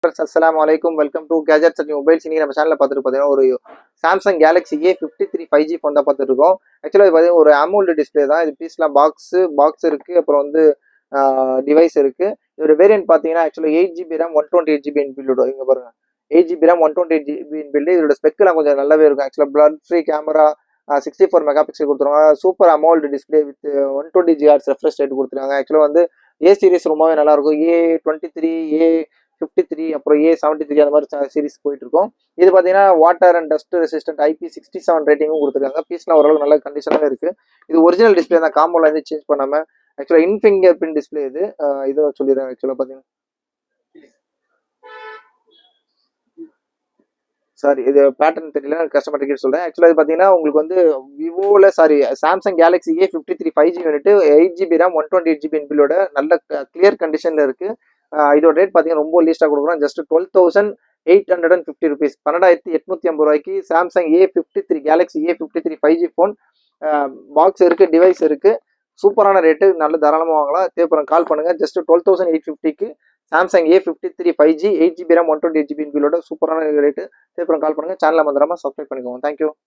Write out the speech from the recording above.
அஸ்ஸலாமு அலைக்கும். Welcome to gadgets and mobiles. இன்னைக்கு நம்ம சேனல்ல பார்த்துட்டு பார்த்தீங்கன்னா ஒரு Samsung Galaxy A53 5G phone தான் பார்த்துட்டு இருக்கோம். ஆக்சுவலாக இது பார்த்தீங்கன்னா ஒரு AMOLED டிஸ்பிளே தான். இது பீஸ்லாம் பாக்ஸ் இருக்கு. அப்புறம் வந்து டிவைஸ் இருக்கு. இதோட வேரியன்ட் பார்த்தீங்கன்னா ஆக்சுவலாக 8GB RAM 128GB இன்பில்டு. இங்க பாருங்க, 8GB RAM 128GB இன்பில்டு. இதோட ஸ்பெக்லாம் கொஞ்சம் நல்லாவே இருக்கும். ஆக்சுவலாக பிளட் ஃப்ரீ கேமரா, 64 மெகா பிக்சல் கொடுத்துருவாங்க. Super AMOLED display with 120 GHz refresh rate கொடுத்துருக்காங்க. ஆக்சுவலாக வந்து A சீரிஸ் ரொம்பவே நல்லா இருக்கும். A23, A53, அப்புறம் A73 அந்த மாதிரி சீரிஸ் போயிட்டு இருக்கும். இது பார்த்தீங்கன்னா water and dust resistant IP67 ரேட்டிங்கும் கொடுத்துருக்காங்க. பீஸ்லாம் ஓரளவுக்கு நல்ல கண்டிஷனாக இருக்கு. இது ஒரிஜினல் டிஸ்பிளே தான், காம்போல இருந்து சேஞ்ச் பண்ணாம. ஆக்சுவலாக இன்ஃபிங்கர் பிரிண்ட் டிஸ்பிளே இது. இதை சொல்லிடுறேன். ஆக்சுவலாக பார்த்தீங்கன்னா சாரி, இது பேட்டர்ன் தெரியல, கஸ்டமர் டிக்கெட் சொல்றேன். ஆக்சுவலாக இது பார்த்தீங்கன்னா உங்களுக்கு வந்து Samsung Galaxy A53 5G unit 8GB RAM 128GB இன்பிலோட நல்ல கிளியர் கண்டிஷன்ல இருக்கு. இதோட ரேட் பார்த்தீங்கன்னா ரொம்ப லீஸ்டாக கொடுக்குறோம். ஜஸ்ட் 12,850 ருபீஸ், 12,850 ரூபாய்க்கு Samsung A53 Galaxy A53 5G phone. Box இருக்கு, டிவைஸ் இருக்கு. சூப்பரான ரேட்டு, நல்ல தாராளமாக வாங்கலாம். தேவைப்படுற கால் பண்ணுங்க. ஜஸ்ட் 12,850க்கு Samsung A53 5G 8GB RAM 128GB இன்பிலோட சூப்பரான ரேட்டு. தேவைப்படுற கால் பண்ணுங்க. சேனலை மறந்துடாம சப்ஸ்கிரைப் பண்ணிக்கோங்க. தேங்க்யூ.